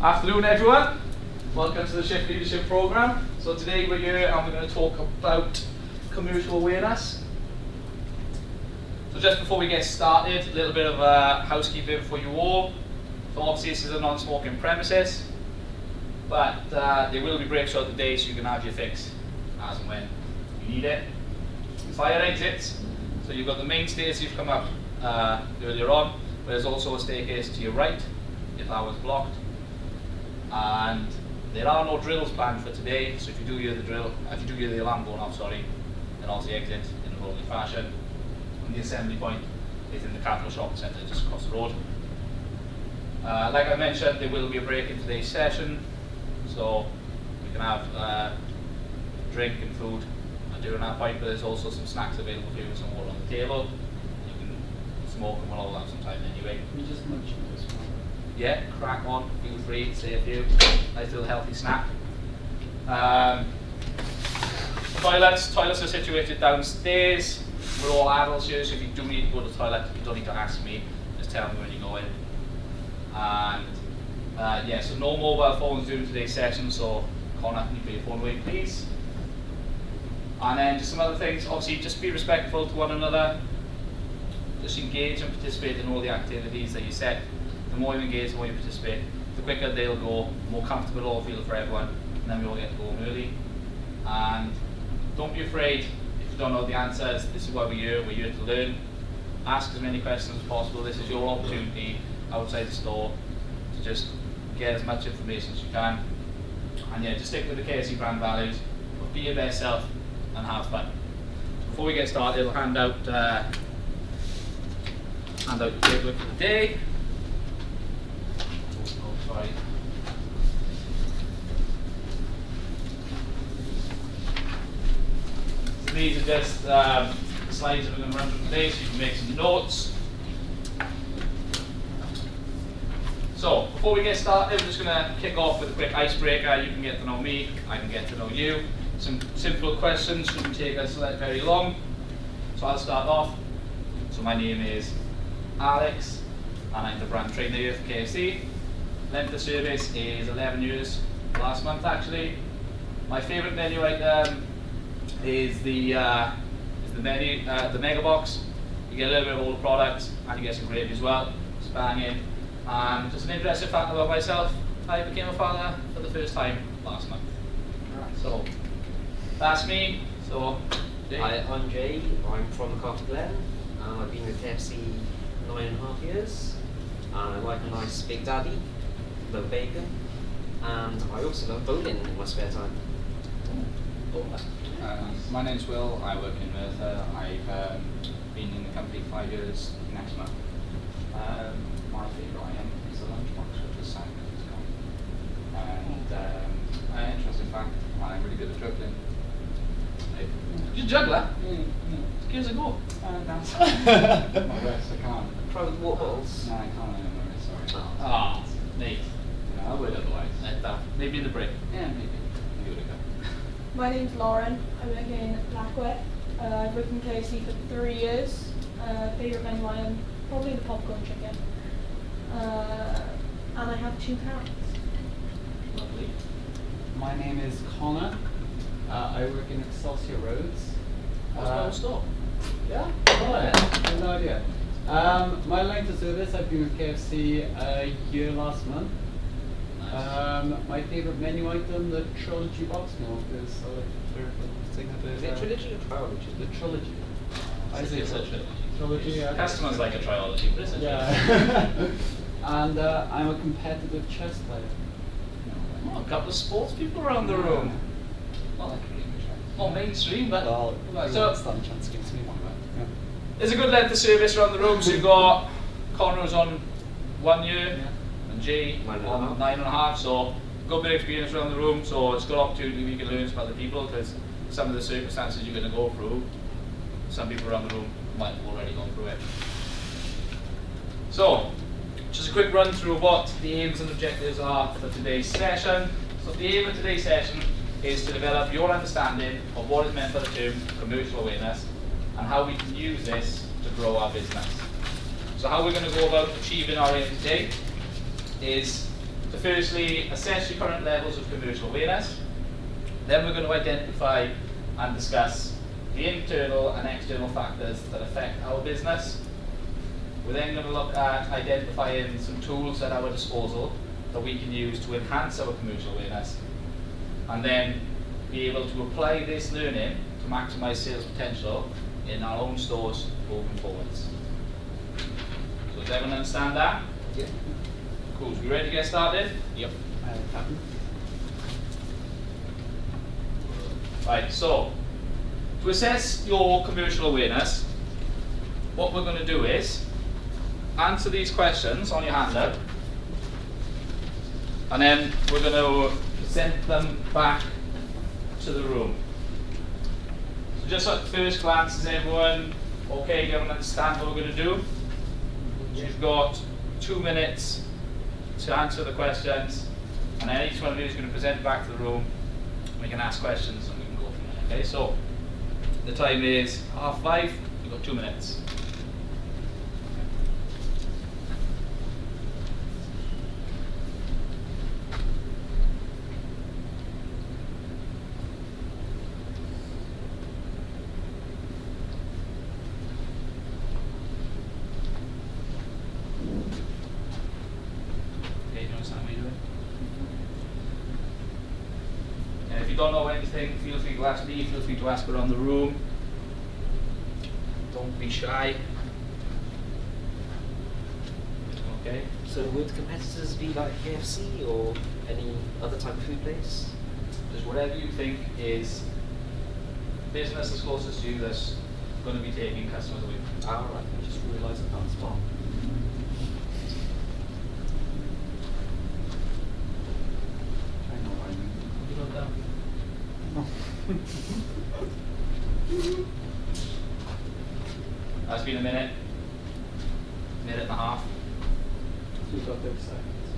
Afternoon everyone, welcome to the Shift Leadership Programme. So today we're here and we're going to talk about commercial awareness. So just before we get started, a little bit of housekeeping for you all. So obviously this is a non-smoking premises, but there will be breaks throughout the day so you can have your fix as and when you need it. Fire exits, so you've got the main stairs you've come up earlier on, but there's also a staircase to your right if that was blocked. And there are no drills planned for today, so if you do hear the alarm going off, then obviously exit in an orderly fashion. And the assembly point is in the Capital Shopping Centre just across the road. Like I mentioned, there will be a break in today's session, so we can have drink and food during that point, but there's also some snacks available for you and some water on the table. You can smoke and we'll all have some time anyway. Can you just munch on this one? Yeah, crack on, feel free, say a few. Nice little healthy snack. Toilets are situated downstairs. We're all adults here, so if you do need to go to the toilet, you don't need to ask me, just tell me when you go in. And yeah, so no mobile phones during today's session, so Connor, can you put your phone away please? And then just some other things, obviously just be respectful to one another, just engage and participate in all the activities that you set. The more you engage, the more you participate, the quicker they'll go, the more comfortable it'll all feel for everyone, and then we all get to go home early. And don't be afraid if you don't know the answers. This is why we're here to learn. Ask as many questions as possible. This is your opportunity outside the store to just get as much information as you can. And yeah, just stick with the KFC brand values, but be your best self and have fun. Before we get started, I'll hand out the paperwork for the day. Sorry. So these are just slides that we're going to run through today, so you can make some notes. So before we get started, we're just going to kick off with a quick icebreaker. You can get to know me, I can get to know you. Some simple questions, shouldn't take us very long. So I'll start off. So my name is Alex, and I'm the brand trainer here for KFC. Length of service is 11 years, last month actually. My favourite menu item is the mega box. You get a little bit of all the products and you get some gravy as well. It's banging. And just an interesting fact about myself, I became a father for the first time last month. So that's me. So Hi, I'm Jay. I'm from the Carter Glen. I've been with KFC 9.5 years. I like a nice Big Daddy, love bacon, and I also love bowling in my spare time. My name's Will. I work in Merthyr. I've been in the company 5 years next month. My favourite item is the lunchbox, which is sad because it's gone. And an interesting fact, I'm really good at juggling. you're a juggler. Give us a go. That's my wrist, I can't. Try with waterballs. No, I can't anymore, sorry. Ah, mate. Yeah, I would otherwise. Maybe in the break. Yeah, maybe. Give it a go. My name's Lauren. I work in Blackwell. I've worked in KFC for 3 years. Favourite menu item, probably the popcorn chicken. And I have 2 cats. Lovely. My name is Connor. I work in Excelsior Roads. What's my own store? Yeah? Oh, yeah. I have no idea. My length of service, I've been with KFC a year last month. Nice. My favourite menu item, the Trilogy box meal, because I like the thing that Is it trilogy or trilogy? The Trilogy. I say It's a trilogy. Trilogy, yeah. Customers like a trilogy, but it's a trilogy. Yeah. And I'm a competitive chess player. Oh, a couple of sports people around the room. Not mainstream, but so chance gives me one, right? there's a good length of service around the room. So you've got Connor's on 1 year and Jay on 9.5. So good bit of experience around the room. So it's a good opportunity we can learn from other people because some of the circumstances you're going to go through, some people around the room might have already gone through it. So just a quick run through of what the aims and objectives are for today's session. So the aim of today's session is to develop your understanding of what is meant by the term commercial awareness and how we can use this to grow our business. So how we're going to go about achieving our aim today is to firstly assess your current levels of commercial awareness. Then we're going to identify and discuss the internal and external factors that affect our business. We're then going to look at identifying some tools at our disposal that we can use to enhance our commercial awareness, and then be able to apply this learning to maximise sales potential in our own stores moving forwards. So does everyone understand that? Yeah. Cool. So we ready to get started? Yep. Happy? Right, so to assess your commercial awareness, what we're going to do is answer these questions on your handout, and then we're going to present them back to the room. So just at first glance, is everyone okay? Do everyone understand what we're going to do? So you've got 2 minutes to answer the questions, and then each one of you is going to present back to the room. We can ask questions and we can go from there. Okay, so the time is 5:30. You've got 2 minutes. Okay, do you understand what you're doing? And if you don't know anything, feel free to ask me, feel free to ask around the room. Don't be shy. Okay? So would competitors be like KFC or any other type of food place? Just whatever you think is business as closest to you that's going to be taking customers away. Ah, right. I just realised I can't spot. I know what I mean. You wrote down. That's been a minute and a half. You've got 30 seconds.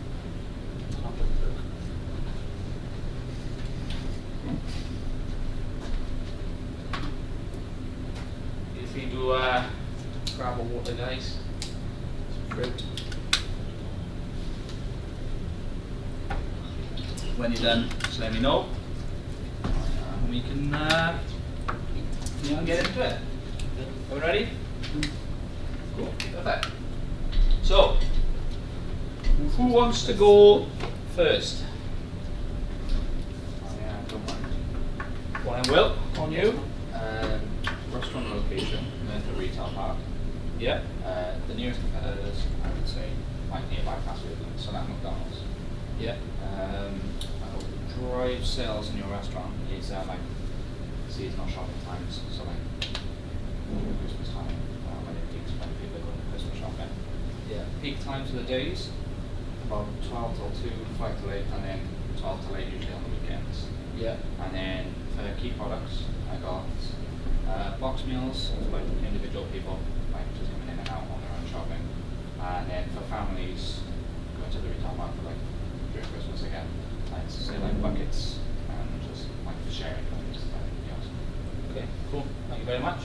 Feel free to grab a water, guys. Some fruit. When you're done, just let me know. And we can get into it. Are we ready? Cool. Perfect. So, who wants to go first? Don't mind. Well, I will. On you. Restaurant location, Merthyr Retail Park. Yeah. The nearest competitors, I would say, like nearby fast food, so that's McDonald's. Yeah. Drive sales in your restaurant is like seasonal shopping times, so like Christmas time, when it peaks when people go to Christmas shopping. Yeah. Peak times of the days, about 12 till 2, 5 till 8, and then 12 till 8 usually on the weekends. Yeah. And then for key products, I got box meals for like individual people, like just coming in and out on their own shopping. And then for families, going to the retail park for like during Christmas again, I'd say like buckets and just like for sharing buckets. Okay. Cool. Thank you very much.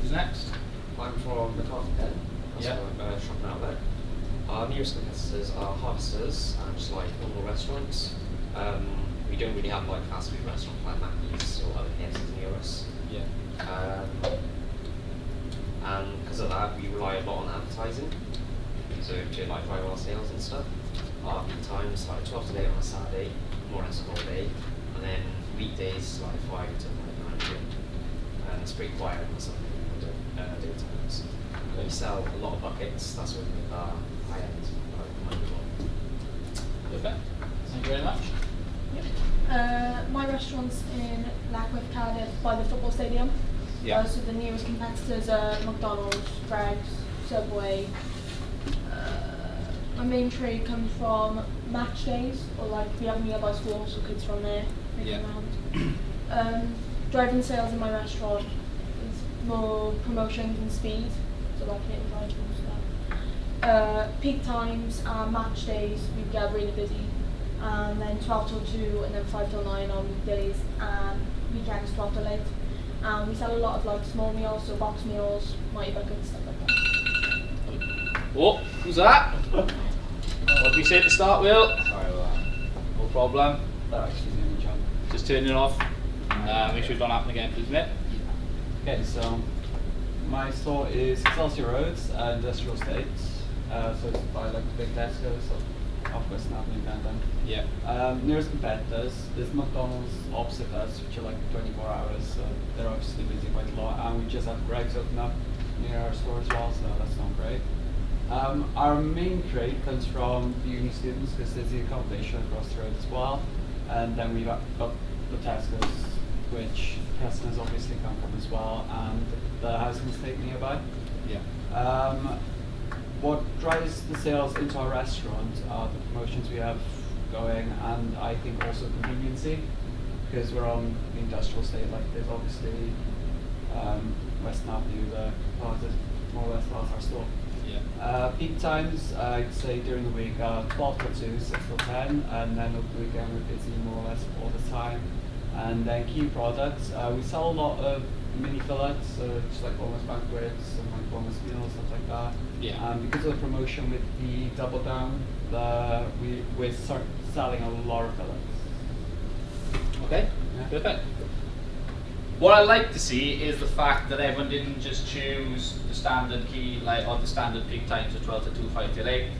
Who's next? I'm from the Carlton Den. That's Yeah. a shopping outlet. Our nearest competitors are Harvesters and just like normal restaurants. We don't really have like fast food restaurants like Mackey's or other KFCs near us. Yeah. And because of that, we rely a lot on advertising, so to like drive our sales and stuff. Our peak times like 12 to 8 on a Saturday, more or less a whole day, and then weekdays like 5 to 9 p.m. And it's pretty quiet on Sunday daytimes. We sell a lot of buckets. That's what we make our high end money on. Perfect. Thank you very much. My restaurant's in Blackwith, Cardiff, by the football stadium. Yeah. So the nearest competitors are McDonald's, Greggs, Subway. My main trade comes from match days, or like we have nearby schools, so kids from there making Yeah. around. Driving sales in my restaurant is more promotions and speed, so like hitting drive and stuff. Peak times and match days, we get really busy. And then 12 till 2 and then 5 till 9 on weekdays, and weekends 12 till 8. And we sell a lot of like small meals, so box meals, mighty buckets, stuff like that. Oh, who's that? What do we say to start, Will? Sorry about that. No problem. That actually did a job. Just turn it off. Make sure it don't happen again, please, mate. Okay, so my store is Excelsior Road, Industrial Estate. So it's by like the big Tesco, so of course not in London. Yeah. Nearest competitors, there's McDonald's opposite us, which are like 24 hours, so they're obviously busy quite a lot. And we just had Greggs open up near our store as well, so that's not great. Our main trade comes from the uni students because there's the accommodation across the road as well. And then we've got the Tesco's, which customers obviously come from as well, and the housing estate nearby. Yeah. What drives the sales into our restaurant are the promotions we have going, and I think also conveniency, because we're on the industrial estate. Like there's obviously Western Avenue, the plaza, more or less past our store. Yeah. Peak times, I'd say during the week are 12 till 2, 6 till 10, and then over the weekend we're busy more or less all the time. And then key products, we sell a lot of mini fillets, so just like boneless banquets and like boneless meals, stuff like that. Yeah. Because of the promotion with the Double Down, we're selling a lot of fillets. Okay. Yeah. Perfect. What I like to see is the fact that everyone didn't just choose the standard key, like or the standard peak times of 12 to 2, 5 till 8.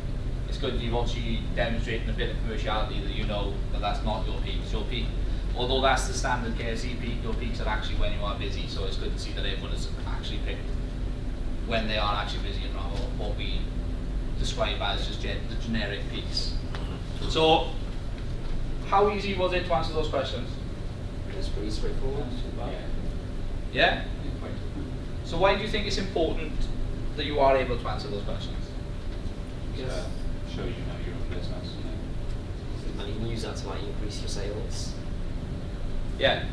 It's good you've actually demonstrated a bit of commerciality that you know that that's not your peak. It's your peak. Although that's the standard KFC peak, your peaks are actually when you are busy. So it's good to see that everyone has actually picked when they are actually busy and not what we describe as just the generic peaks. So, how easy was it to answer those questions? It's pretty straightforward. Yeah? So why do you think it's important that you are able to answer those questions? Yes. Show you know your own business. And you can use that to like increase your sales. Yeah.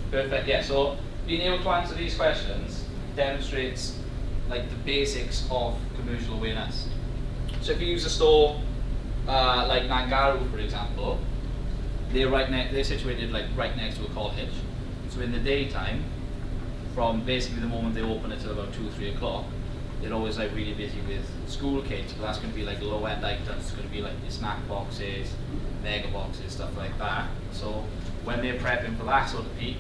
Perfect. Yeah. So being able to answer these questions demonstrates like the basics of commercial awareness. So if you use a store like Nangaru, for example, they're situated like right next to a college. So in the daytime, from basically the moment they open it till about 2 or 3 o'clock, they're always like really busy with school kids. But that's going to be like low end items. It's going to be like the snack boxes, mega boxes, stuff like that. So when they're prepping for that sort of peak,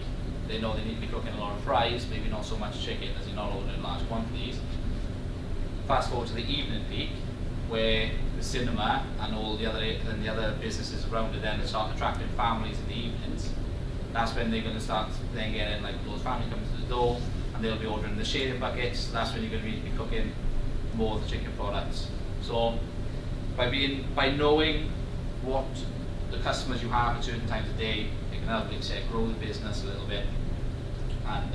they know they need to be cooking a lot of fries, maybe not so much chicken as you're not ordering large quantities. Fast forward to the evening peak, where the cinema and all the other businesses around it then start attracting families in the evenings. That's when they're going to start then getting like those families coming to the door, and they'll be ordering the sharing buckets. That's when you're going to really be cooking more of the chicken products. So by knowing what the customers you have at certain times of day, it can help, like say, grow the business a little bit. And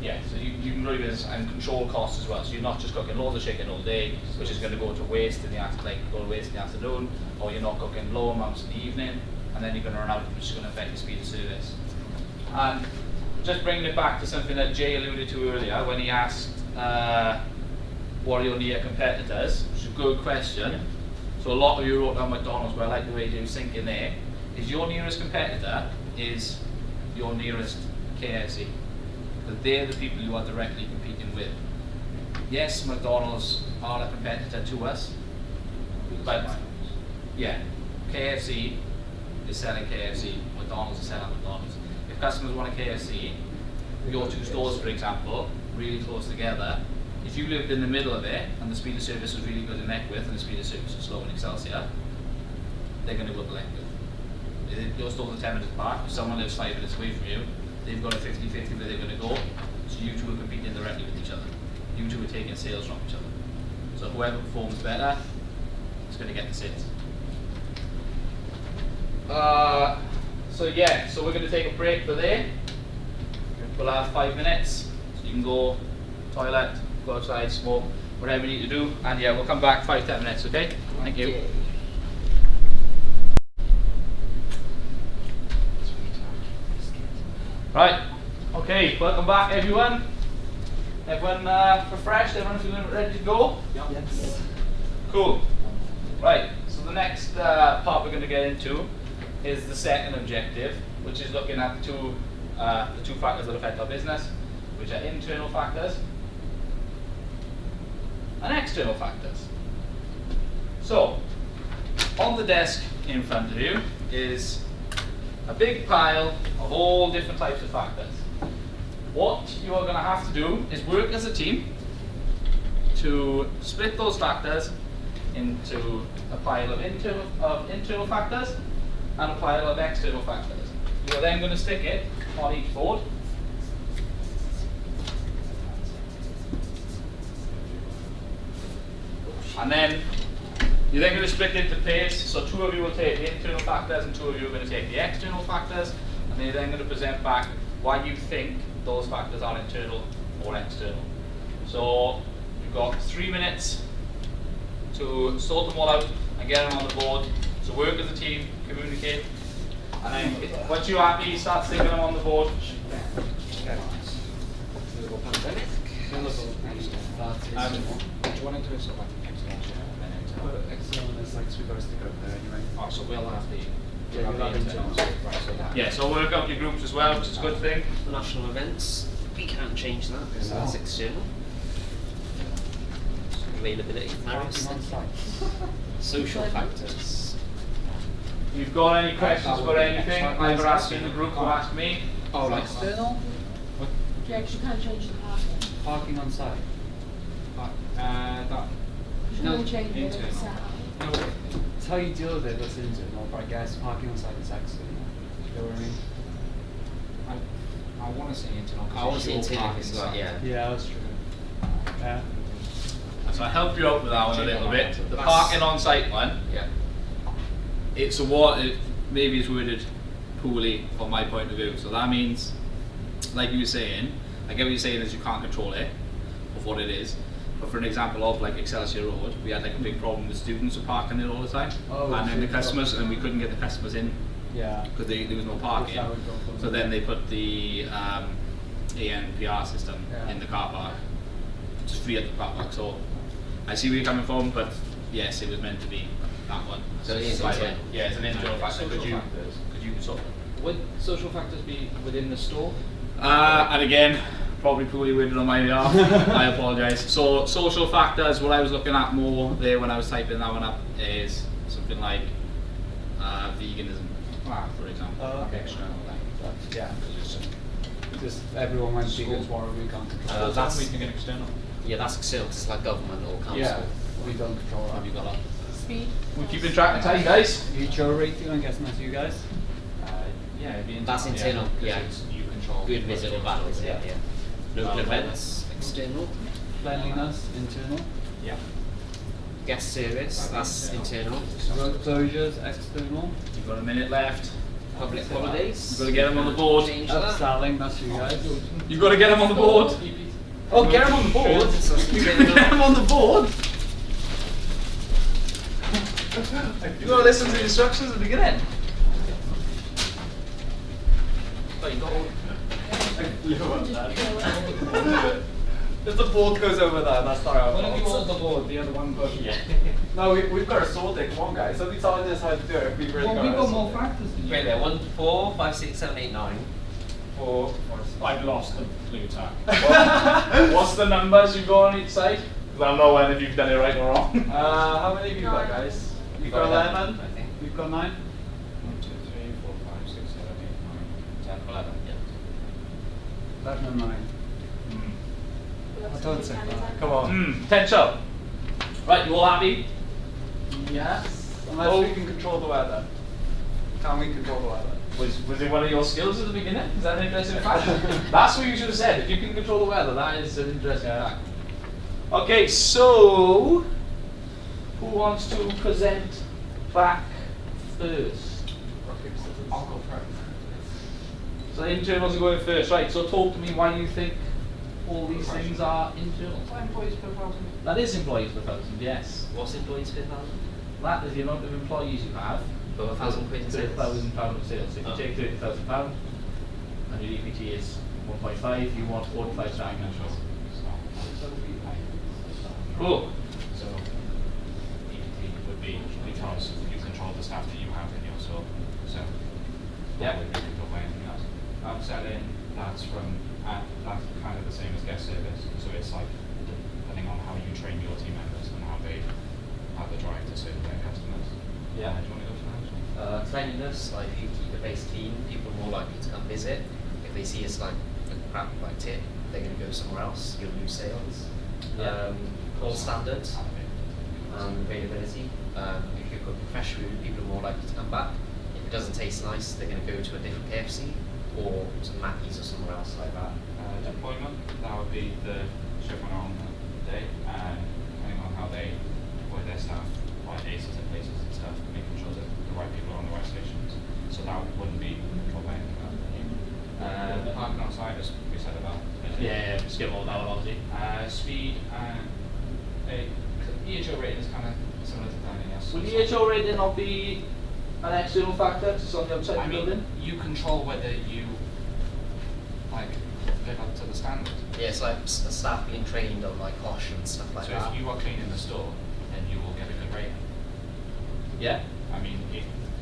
yeah, so you can grow your business and control costs as well. So you're not just cooking loads of chicken all day, which is going to go to waste in the afternoon, or you're not cooking low amounts in the evening, and then you're going to run out, which is going to affect the speed of service. And just bringing it back to something that Jay alluded to earlier when he asked what are your near competitors, which is a good question. Yeah. So a lot of you wrote down McDonald's, but I like the way you sink in there. Is your nearest competitor is your nearest KFC. Because they're the people you are directly competing with. Yes, McDonald's are a competitor to us, but yeah, KFC is selling KFC, McDonald's is selling McDonald's. If customers want a KFC, your two stores, for example, really close together, if you lived in the middle of it and the speed of service was really good in Eckworth and the speed of service was slow in Excelsior, they're going to go to Eckworth. Your stores are 10 minutes apart. If someone lives 5 minutes away from you, they've got a 50-50 where they're going to go. So you two are competing directly with each other. You two are taking sales from each other. So whoever performs better is going to get the sales. So yeah, so we're going to take a break for there. We'll have 5 minutes. So you can go toilet, go outside, smoke, whatever you need to do. And yeah, we'll come back 5-10 minutes, okay? Thank you. Right, okay, welcome back everyone. Everyone refreshed, everyone feeling ready to go? Yep. Yes. Cool. Right, so the next part we're going to get into is the second objective, which is looking at the two factors that affect our business, which are internal factors and external factors. So, on the desk in front of you is a big pile of all different types of factors. What you are going to have to do is work as a team to split those factors into a pile of internal factors and a pile of external factors. You are then going to stick it on each board. And then you're then going to split into pairs. So 2 of you will take the internal factors and 2 of you are going to take the external factors. And then you're then going to present back why you think those factors are internal or external. So you've got 3 minutes to sort them all out and get them on the board. So work as a team, communicate. And then once you're happy, you start sticking them on the board. Little pandemic. Do you want to do it sort of like External is like we got to stick over there anyway. Oh, so we'll have the Yeah, we'll have internals. internals. Right, so that. Yeah, so work out your groups as well, which is a good thing. National events. We can't change that because that's external. Availability varies. Parking on site. Social factors. If you've got any questions about anything, either ask in the group or ask me. Oh, like External? What? Yeah, 'cause you can't change the parking. Parking on site. that. You No, can't change it internal. itself. No, it's how you deal with it, that's internal, but I guess parking on site is external. You know what I mean? I want to say internal. 'cause I want to it's say your internal parking because like, site. yeah. Yeah, that's true. Yeah. So I help you out with that one a little bit. The That's- parking on site one, Yeah. it's a what it maybe it's worded poorly from my point of view. So that means, like you were saying, I get what you're saying is you can't control it of what it is. But for an example of like Excelsior Road, we had like a big problem with students who parking there all the time, Oh, and then the true. customers, and we couldn't get the customers in Yeah. because there was no parking. That would go from So then there. they put the ANPR system Yeah. in the car park, just free at the car park. So I see where you're coming from, but yes, it was meant to be that one. So it is Right, internal. yeah, it's an internal factor. Social Could you factors. sort of Would social factors be within the store? and again, probably poorly worded on my behalf. I apologise. So social factors, what I was looking at more there when I was typing that one up is something like veganism, for example. Oh, okay. External thing. That's, yeah. Just everyone went vegan tomorrow, we can't control it. That's- we think an external. Yeah, that's external 'cause it's like government or council. Yeah, we don't control that. Have you got that? Speed. We're keeping track of time, guys. HO rating, I'm guessing that's you guys? Yeah, it'd be internal. That's internal, 'cause yeah. it's you control. Good visible battles, yeah, yeah. Local events, external. Cleanliness, internal. Yeah. Guest service, that's internal. Road closures, external. You've got a minute left. Public holidays. You've got to get them on the board. Change that. Upselling, that's you guys. You've got to get them on the board. Oh, get them on the board. So Get them on the board. You've got to listen to the instructions at the beginning. Oh, you got all. If the board goes over there, that's not our One of you fault. hold the board, the other one goes. Yeah. No, we've got to sort it, come on guys. Somebody's telling us how to do it if we really Well, got we've it. got more factors than you. Wait there, 1, 4, 5, 6, 7, 8, 9. 4. I've lost the blue tack. What's the numbers you've got on each side? Because I'll know when if you've done it right or wrong. How many have you got, 9. guys? You've Got got 11, 11? I think. You've got 9? 1, 2, 3, 4, 5, 6, 7, 8, 9, 10, 11. Yeah. 11 and 9. I don't say that. Come on. Potential. Right, you all happy? Yes. Unless Oh. we can control the weather. Can we control the weather? Was it one of your skills at the beginning? Is that an interesting fact? That's what you should have said. If you can control the weather, that is an interesting fact. Okay, so who wants to present back first? I'll go first. So internals are going first, right? So talk to me why you think all these things are internal. Employees per 1,000. That is employees per thousand, yes. What's employees per 1,000? That is the amount of employees you have. For 1,000 quid in sales? £30,000 of sales. So if you Oh. take £30,000 and your EPT is 1.5, you want 45,000. Cool. So, EPT would be because you control the staff that you have in your store. So, Yeah. that would be controlled by anything else. Upselling, that's that's kind of the same as guest service. So it's like depending on how you train your team members and how they have the drive to serve us. Like if you keep the place clean, people are more likely to come visit. If they see us like a crap like tip, they're going to go somewhere else. You'll lose sales. Yeah. Call standards and availability. If you cook fresh food, people are more likely to come back. If it doesn't taste nice, they're going to go to a different KFC or some Mackey's or somewhere else like that. Deployment, that would be the shift on the day, depending on how they deploy their staff, like aces at places and stuff, making sure that the right people are on the right stations. So that wouldn't be controlled by anything else. Parking outside, as we said about. Yeah, skip all that one, obviously. Speed and EHO rating is kind of similar to dining, yes. Would the EHO rating not be an external factor because it's on the outside I of the mean, building? you control whether you like live up to the standard. Yeah, it's like staff being trained on like OSH and stuff like So that. if you are cleaning the store, then you will get a good rating. Yeah. I mean,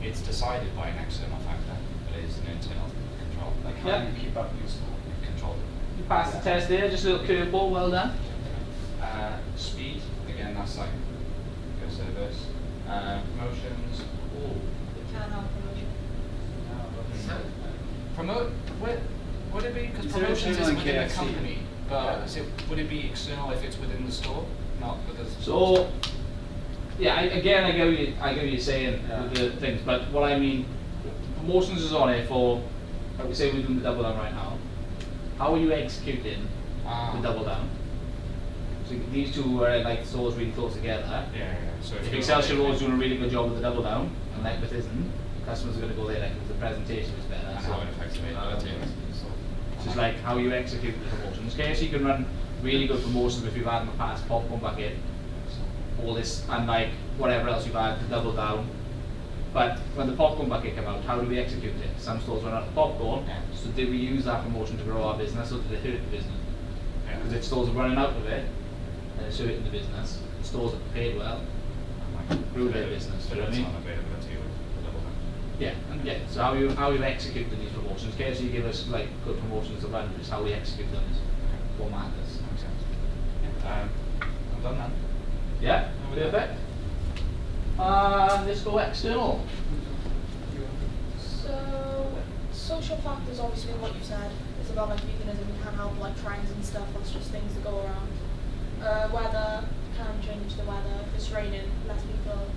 it's decided by an external factor, but it is an internal control. Like how Yeah. do you keep up your store? Control. You passed the test there, just a little curveball, well done. Speed, again, that's like good service. Promotions. Ooh. We can have promotion. Promote. Would it be because Is there promotions a is thing within like the KFC? company, but Yeah. would it be external if it's within the store, not because? So, yeah, I get what you're saying Yeah. with the things, but what I mean, promotions is on it for, like we say we're doing the double down right now. How are you executing the double down? So these two are like stores really close together. Yeah. So If you're Excelsior like- Road's doing a really good job with the double down, and Lecbeth isn't, customers are going to go there like because the presentation is better. And so, how it affects availability. It's just like how you execute the promotions. KFC can run really good promotions if you've had in the past popcorn bucket, all this, and like whatever else you've had, the double down. But when the popcorn bucket came out, how do we execute it? Some stores run out of popcorn, Yeah. so did we use that promotion to grow our business or did it hurt the business? Because if stores are running out of it, and it's hurting the business, the stores that paid well, grew their business, So you know what I that's mean? on availability with the double down. Yeah. So how you execute these promotions? KFC give us like good promotions to run, but it's how we execute them is what matters. Makes sense. Yeah. I'm done then. Yeah, With that. perfect. Let's go external. So, social factors, obviously, what you said, is about like veganism, you can have like trends and stuff, that's just things that go around. Weather can change the weather. If it's raining, less people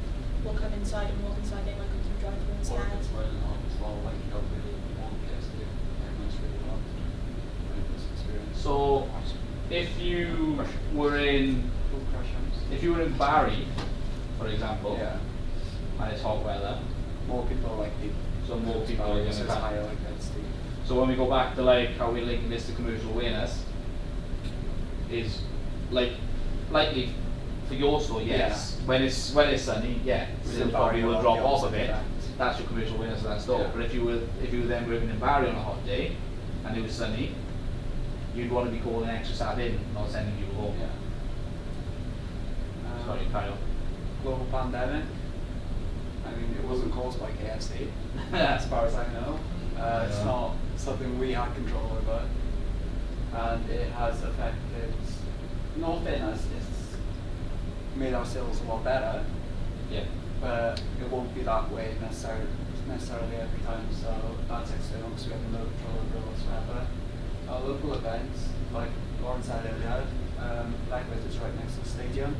will come inside and walk inside, they might come through drive-through Or instead. if it's raining hard as well, like you don't really want kids to do everyone's really hard. Really good experience. So, if you were in Full crash homes. if you were in Barry, for example, Yeah. and it's hot weather, More people are likely. so more people are going so to it's come. higher like density. So when we go back to like how we're linking this to commercial awareness, is like likely for your store, yes. When it's sunny, yeah, still probably will drop off a bit. That's your commercial awareness of that store. Yeah. But if you were then working in Barry on a hot day and it was sunny, you'd want to be calling extra staff in, not sending people home. Yeah. Sorry, Kyle. Global pandemic. I mean, it wasn't caused by KFC, as far as I know. It's Yeah. not something we had control over, and it has affected. Not fairness, it's made our sales a lot better, Yeah. but it won't be that way necessarily every time. So that's external because we have no control over whatsoever. Our local events, like Lauren said earlier, Lecbeth is right next to the stadium.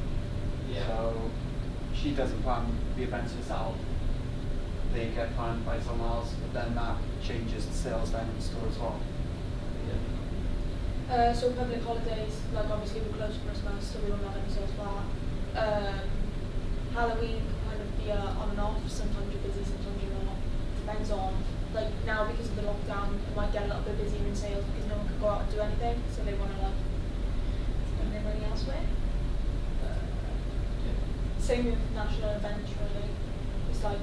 Yeah. So she doesn't plan the events herself. They get planned by someone else, but then that changes the sales then in the store as well. So public holidays, like obviously we're close to Christmas, so we don't have any sales for that. Halloween can kind of be on and off. Sometimes you're busy, sometimes you're not. Depends on, like now because of the lockdown, it might get a little bit busier in sales because no one can go out and do anything, so they want to like spend their money elsewhere. Same with national events really. It's like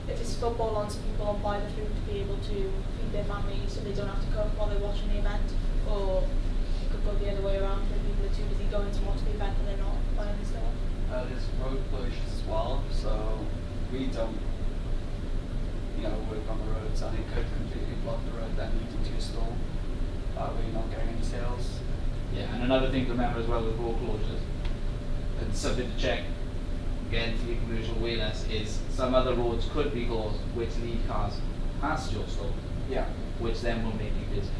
if it's football on, some people will buy the food to be able to feed their family so they don't have to cook while they're watching the event. Or it could go the other way around where people are too busy going to watch the event and they're not buying the stuff. There's road closures as well, so we don't, work on the roads, and it could completely block the road then leading to your store. That way you're not getting any sales. Yeah, and another thing to remember as well with road closures, and something to check again, for your commercial awareness, is some other roads could be closed which lead cars past your store, Yeah. which then will make you busy.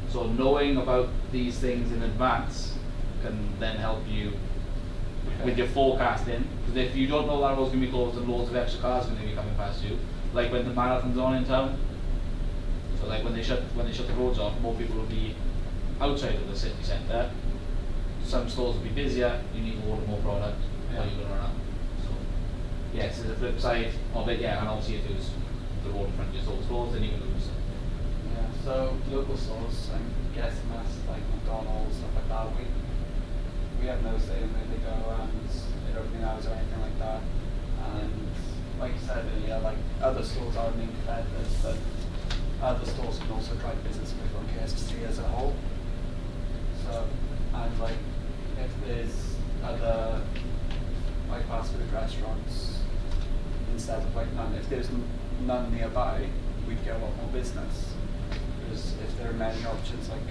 So knowing about these things in advance can then help you with your forecasting. Because if you don't know that road's going to be closed and loads of extra cars are going to be coming past you, like when the marathon's on in town, so like when they shut the roads off, more people will be outside of the city centre. Some stores will be busier, you need to order more product, or you're going to run out. So yes, there's the flip side of it, yeah, and obviously if there's the road in front of your store is closed, then you can lose. Yeah, so local stores, I'm guessing that's like McDonald's, stuff like that. We have no say in where they go and their opening hours or anything like that. And like you said earlier, like other stores are main competitors, but other stores can also drive business with on KFC as a whole. So, and like if there's other like fast food restaurants instead of like none, if there's none nearby, we'd get a lot more business. Because if there are many options like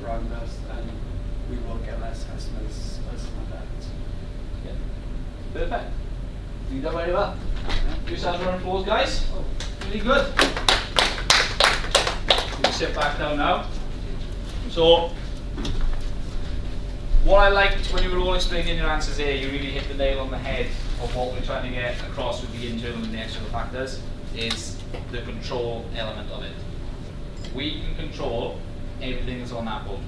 around us, then we will get less customers as like that. Yeah. Perfect. You done very well. Give yourselves a round of applause, guys. Really good. You can sit back down now. So, what I liked when you were all explaining your answers here, you really hit the nail on the head of what we're trying to get across with the internal and the external factors, is the control element of it. We can control everything that's on that board.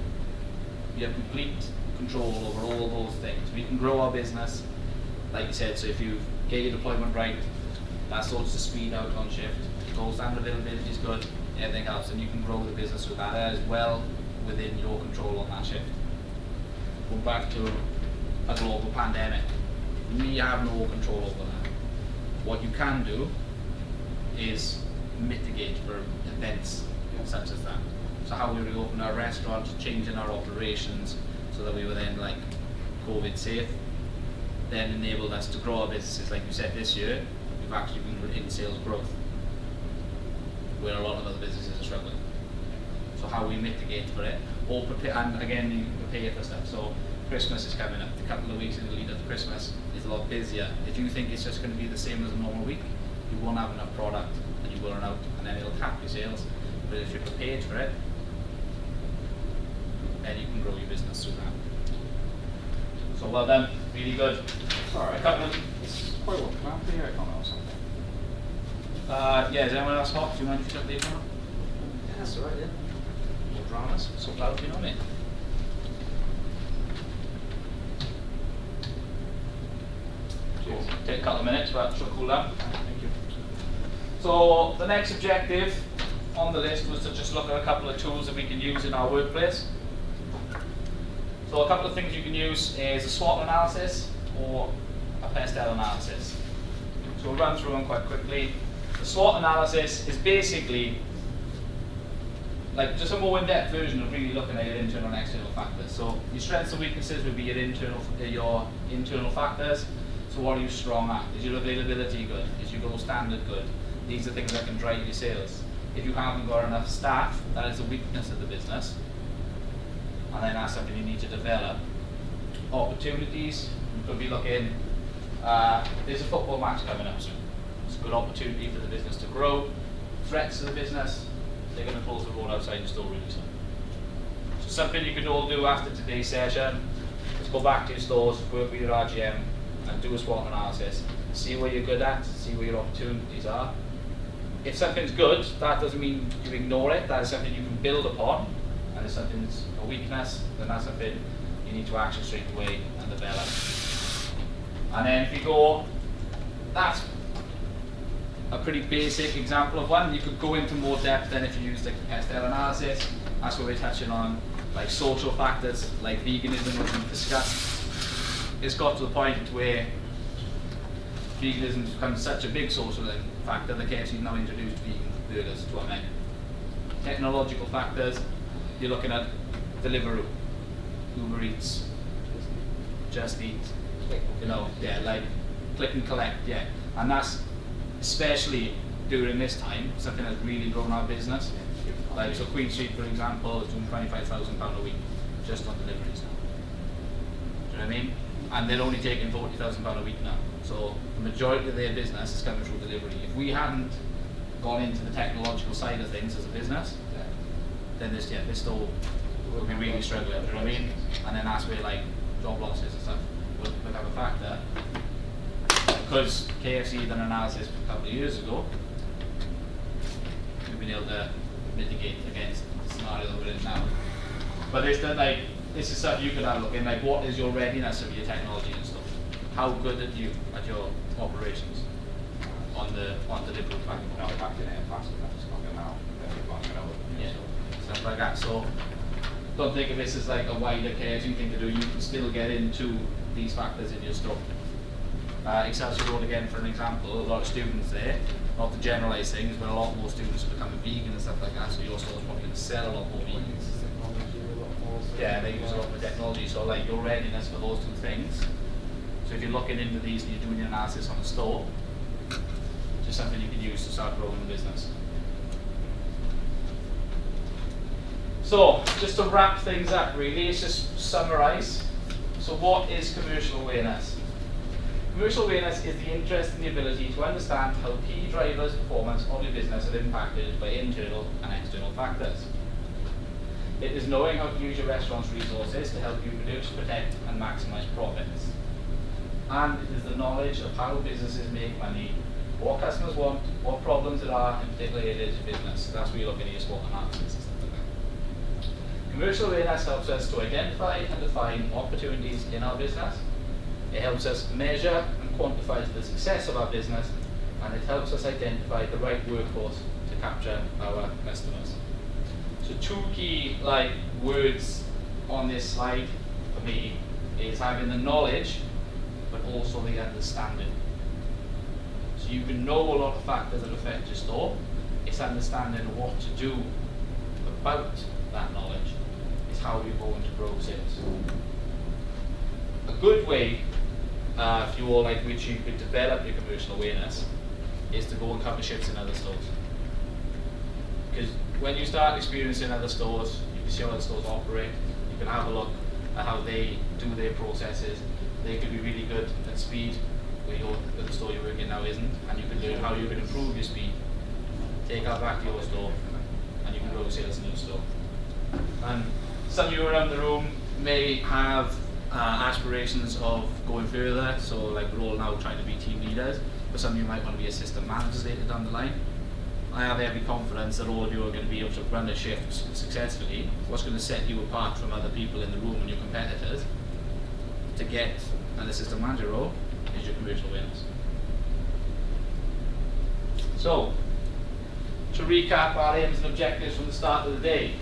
We have complete control over all those things. We can grow our business, like you said, so if you get your deployment right, that sorts the speed out on shift, goal stand availability is good, everything else, and you can grow the business with that as well within your control on that shift. Go back to a global pandemic. We have no control over that. What you can do is mitigate for events such as that. So how we reopen our restaurant, changing our operations so that we were then like COVID safe, then enabled us to grow our businesses. Like you said, this year we've actually been in sales growth where a lot of other businesses are struggling. So how we mitigate for it, or prepare, and again you prepare for stuff. So Christmas is coming up, a couple of weeks in the lead up to Christmas is a lot busier. If you think it's just going to be the same as a normal week, you won't have enough product and you will run out, and then it'll tap your sales. But if you're prepared for it, then you can grow your business through that. So well done, really good. Sorry, A couple of, it's quite a lot. Can I have the aircon or something? yeah, is anyone else hot? Do you mind if you shut the camera? Yeah, that's alright, yeah. No dramas, so loud, you know me. Cheers. Take a couple of minutes, but she'll cool down. Thank you. So the next objective on the list was to just look at a couple of tools that we can use in our workplace. So a couple of things you can use is a SWOT analysis or a PESTEL analysis. So we'll run through them quite quickly. The SWOT analysis is basically like just a more in-depth version of really looking at your internal and external factors. So your strengths and weaknesses would be your internal factors. So what are you strong at? Is your availability good? Is your gold standard good? These are things that can drive your sales. If you haven't got enough staff, that is a weakness of the business. And then that's something you need to develop. Opportunities, you could be looking, there's a football match coming up soon. It's a good opportunity for the business to grow. Threats to the business, they're going to close the road outside the store really soon. So something you could all do after today's session is go back to your stores, work with your RGM and do a SWOT analysis. See where you're good at, see where your opportunities are. If something's good, that doesn't mean you ignore it. That is something you can build upon. And if something's a weakness, then that's something you need to action straight away and develop. And then if you go, that's a pretty basic example of one. You could go into more depth than if you use like the PESTEL analysis. That's where we're touching on like social factors, like veganism, which we've discussed. It's got to the point where veganism has become such a big social factor that KFC now introduced vegan burgers to our menu. Technological factors, you're looking at Deliveroo, Uber Eats, Just Eat, you know, yeah, like click and collect, yeah. And that's especially during this time, something that's really grown our business. Like so Queen Street, for example, is doing £25,000 a week just on deliveries now. Do you know what I mean? and they're only taking £40,000 a week now. So the majority of their business is coming through delivery. If we hadn't gone into the technological side of things as a business, then this store would be really struggling, do you know what I mean? And then that's where like job losses and stuff would become a factor. Because KFC done an analysis a couple of years ago, we've been able to mitigate against the scenario that we're in now. But this is stuff you could have a look in, like what is your readiness of your technology and stuff? How good are you at your operations on delivery platform? No, back in it fast enough to stop it now. Yeah, stuff like that. So don't think of this as like a wider KFC thing to do. You can still get into these factors in your store. Excelsior Road again, for an example, a lot of students there, not to generalise things, but a lot more students are becoming vegan and stuff like that, so your store's probably going to sell a lot more vegans. Yeah, they use a lot more technology, so like your readiness for those two things. So if you're looking into these and you're doing your analysis on a store, just something you can use to start growing the business. So, just to wrap things up really, let's just summarise. So what is commercial awareness? Commercial awareness is the interest and the ability to understand how key drivers' performance of your business are impacted by internal and external factors. It is knowing how to use your restaurant's resources to help you produce, protect and maximise profits. And it is the knowledge of how businesses make money, what customers want, what problems there are in particular areas of business. So that's where you're looking at your SWOT analysis and stuff like that. Commercial awareness helps us to identify and define opportunities in our business. It helps us measure and quantify the success of our business, and it helps us identify the right workforce to capture our customers. So two key words on this slide for me is having the knowledge, but also the understanding. So you can know a lot of factors that affect your store. It's understanding what to do about that knowledge is how you're going to grow sales. A good way if you all like which you could develop your commercial awareness is to go and cover shifts in other stores. Because when you start experiencing other stores, you can see how other stores operate, you can have a look at how they do their processes. They could be really good at speed, where at the store you're working now isn't, and you can learn how you can improve your speed, take that back to your store, and you can grow sales in your store. And some of you around the room may have aspirations of going further, so like we're all now trying to be team leaders, but some of you might want to be assistant managers later down the line. I have every confidence that all of you are going to be able to run a shift successfully. What's going to set you apart from other people in the room and your competitors to get an assistant manager role is your commercial awareness. So, to recap our aims and objectives from the start of the day.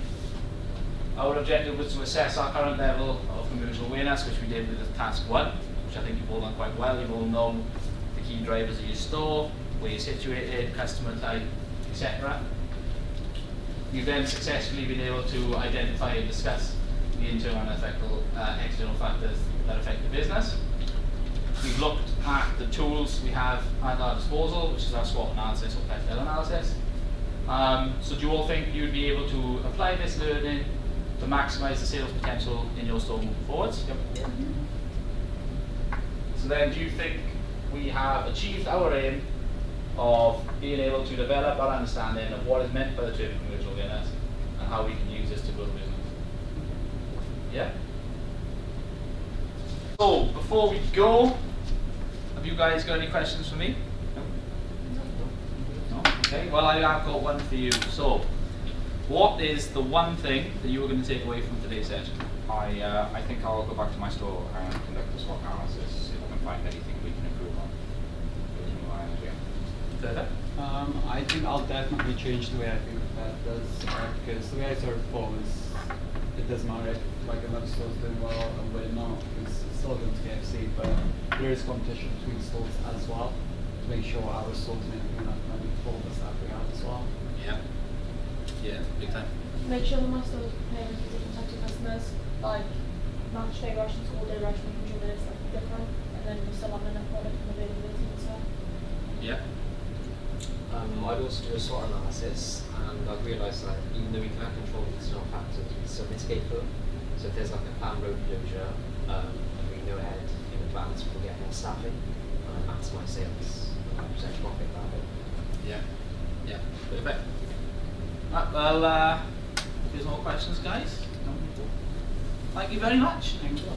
Our objective was to assess our current level of commercial awareness, which we did with task 1, which I think you've all done quite well. You've all known the key drivers of your store, where you're situated, customer type, etc. You've then successfully been able to identify and discuss the internal and external factors that affect the business. We've looked at the tools we have at our disposal, which is our SWOT analysis or PEFDEL analysis. So do you all think you'd be able to apply this learning to maximise the sales potential in your store moving forwards? Yep. So then, do you think we have achieved our aim of being able to develop our understanding of what is meant by the term commercial awareness and how we can use this to grow the business? Yeah? So, before we go, have you guys got any questions for me? No? Okay, well I have got one for you. So, what is the one thing that you were going to take away from today's session? I think I'll go back to my store and conduct a SWOT analysis, see if I can find anything we can improve on. Further? I think I'll definitely change the way I think that does, because the way I sort of perform is, it doesn't matter if like another store's doing well and we're not, because it's still going to KFC, but there is competition between stores as well, to make sure our stores are making enough money for the staff we have as well. Yeah. Yeah, big time. Make sure the master is preparing for different types of customers, like match day rations, all day rations, 100 minutes, like different, and then we still have enough product and availability and stuff. Yeah. I'd also do a SWOT analysis, and I've realised that even though we can't control the external factors, we can still mitigate them. So if there's like a planned road closure, and we know ahead in on staffing, maximise sales, and percent profit that way. Yeah. Yeah. Perfect. Right, well, if there's no questions, guys. Thank you very much. Thank you.